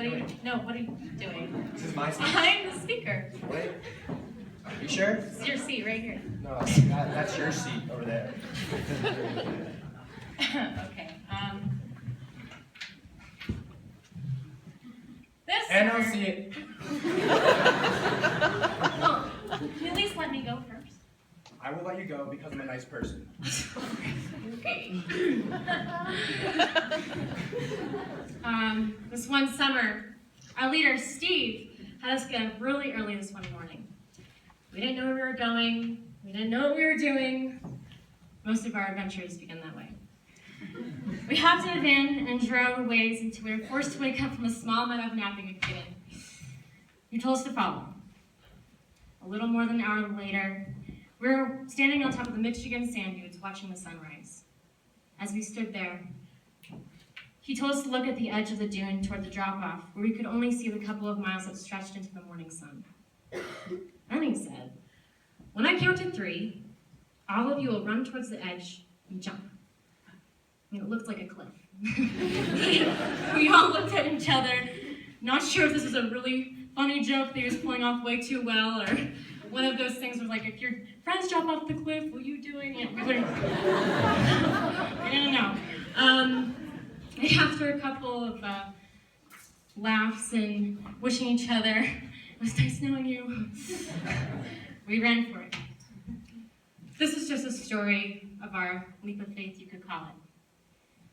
What are you doing? This is my seat. I'm the speaker. Wait. You sure? It's your seat right here. No, that's your seat over there. Okay. This. And I'll see it. Oh, can you at least let me go first? I will let you go because I'm a nice person. Okay. This one summer, our leader, Steve, had us get up really early this one morning. We didn't know where we were going. We didn't know what we were doing. Most of our adventures began that way. We hopped in a van and drove a ways until we were forced to wake up from a small amount of napping we could get in. He told us to follow. A little more than an hour later, we were standing on top of the Michigan sand dunes watching the sunrise. As we stood there, he told us to look at the edge of the dune toward the drop-off, where we could only see the couple of miles that stretched into the morning sun. Then he said, "When I count to 3, all of you will run towards the edge and jump." I mean, it looked like a cliff. We all looked at each other, not sure if this was a really funny joke that he was pulling off way too well, or one of those things where like, if your friends drop off the cliff, what are you doing? You know, we wouldn't. I don't know. After a couple of laughs and wishing each other, "It was nice knowing you," we ran for it. This is just a story of our leap of faith, you could call it.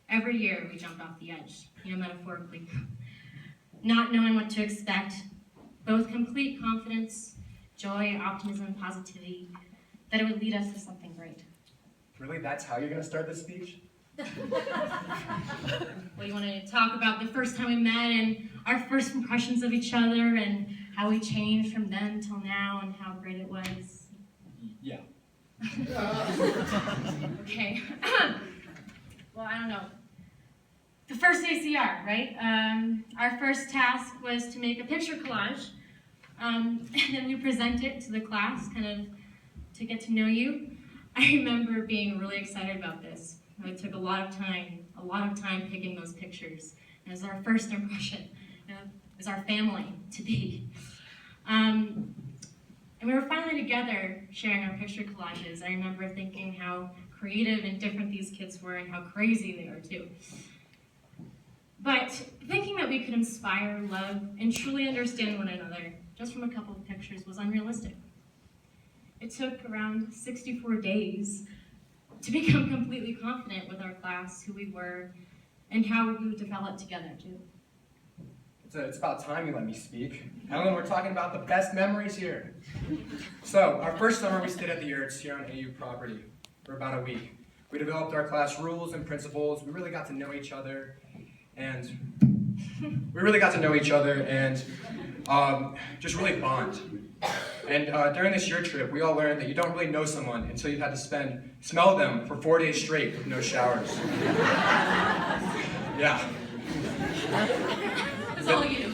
Every year we jumped off the edge, metaphorically. Not knowing what to expect, both complete confidence, joy, optimism, and positivity, that it would lead us to something great. Really? That's how you're going to start this speech? Well, you want to talk about the first time we met and our first impressions of each other and how we changed from then till now and how great it was? Yeah. Okay. Well, I don't know. The first ACR, right? Our first task was to make a picture collage, and then we present it to the class, kind of to get to know you. I remember being really excited about this. It took a lot of time picking those pictures. And it was our first impression. It was our family to be. And we were finally together sharing our picture collages. I remember thinking how creative and different these kids were and how crazy they were too. But thinking that we could inspire, love, and truly understand one another just from a couple of pictures was unrealistic. It took around 64 days to become completely confident with our class, who we were, and how we would develop together too. It's about time you let me speak. Ellen, we're talking about the best memories here. So, our first summer we stayed at the yurts here on AU property for about a week. We developed our class rules and principles. We really got to know each other, and just really bond. And during this yurt trip, we all learned that you don't really know someone until you've had to smell them for 4 days straight with no showers. Yeah. It was all you.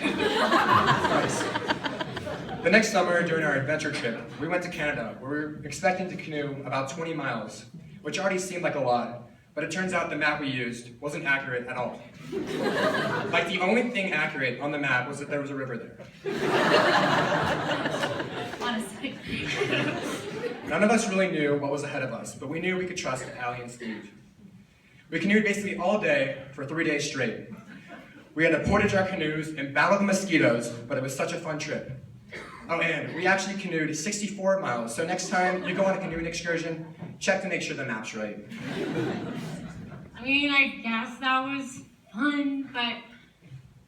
Nice. The next summer, during our adventure trip, we went to Canada, where we were expecting to canoe about 20 miles, which already seemed like a lot, but it turns out the map we used wasn't accurate at all. Like, the only thing accurate on the map was that there was a river there. Honestly. None of us really knew what was ahead of us, but we knew we could trust Allie and Steve. We canoed basically all day for 3 days straight. We had to portage our canoes and battle the mosquitoes, but it was such a fun trip. Oh, and we actually canoed 64 miles, so next time you go on a canoeing excursion, check to make sure the map's right. I mean, I guess that was fun, but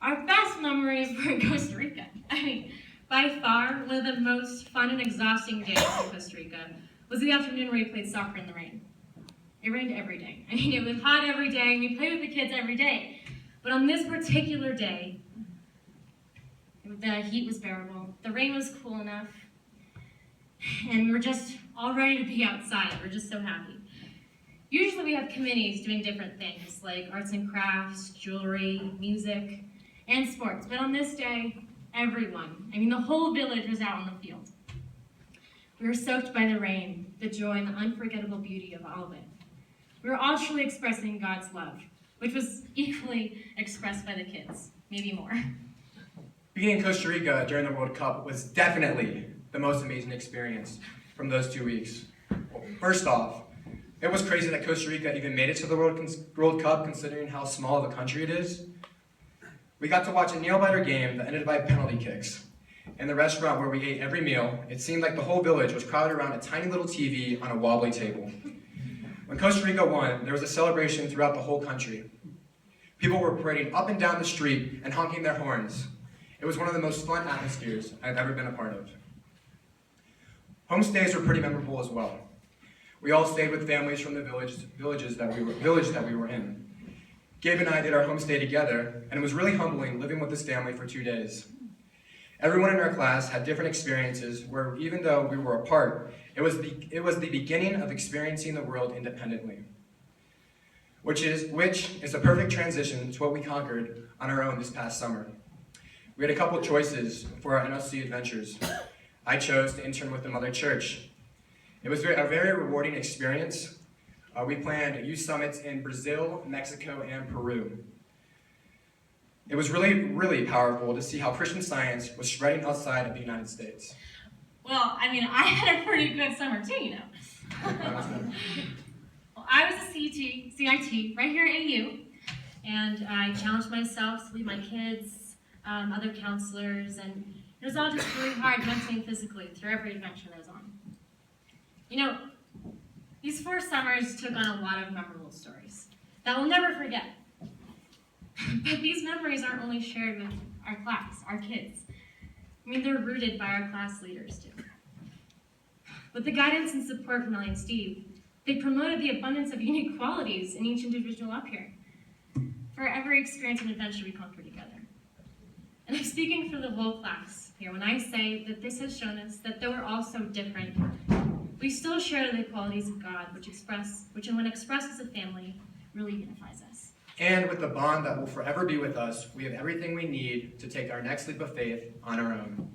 our best memories were in Costa Rica. I mean, by far, one of the most fun and exhausting days in Costa Rica was the afternoon where we played soccer in the rain. It rained every day. I mean, it was hot every day, and we played with the kids every day. But on this particular day, the heat was bearable, the rain was cool enough, and we were just all ready to be outside. We're just so happy. Usually we have committees doing different things, like arts and crafts, jewelry, music, and sports. But on this day, everyone, the whole village was out on the field. We were soaked by the rain, the joy, and the unforgettable beauty of all of it. We were all truly expressing God's love, which was equally expressed by the kids. maybe more. Being in Costa Rica during the World Cup was definitely the most amazing experience from those 2 weeks. Well, first off, it was crazy that Costa Rica even made it to the World Cup considering how small of a country it is. We got to watch a nail-biter game that ended by penalty kicks. In the restaurant where we ate every meal, it seemed like the whole village was crowded around a tiny little TV on a wobbly table. When Costa Rica won, there was a celebration throughout the whole country. People were parading up and down the street and honking their horns. It was one of the most fun atmospheres I've ever been a part of. Homestays were pretty memorable as well. We all stayed with families from the village that we were in. Gabe and I did our homestay together, and it was really humbling living with this family for 2 days. Everyone in our class had different experiences where even though we were apart, it was the beginning of experiencing the world independently, which is a perfect transition to what we conquered on our own this past summer. We had a couple choices for our NLC adventures. I chose to intern with the Mother Church. It was a very rewarding experience. We planned youth summits in Brazil, Mexico, and Peru. It was really, really powerful to see how Christian Science was spreading outside of the United States. Well, I had a pretty good summer too, you know. Well, I was a CIT right here at AU, and I challenged myself to lead my kids, other counselors, and it was all just really hard mentally and physically through every adventure that I was on. You know, these 4 summers took on a lot of memorable stories that we'll never forget. But these memories aren't only shared with our class, our kids. They're rooted by our class leaders too. With the guidance and support from Elle and Steve, they promoted the abundance of unique qualities in each individual up here. For every experience and adventure we conquer together. And I'm speaking for the whole class here when I say that this has shown us that though we're all so different, we still share the qualities of God, which when expressed as a family, really unifies us. And with the bond that will forever be with us, we have everything we need to take our next leap of faith on our own.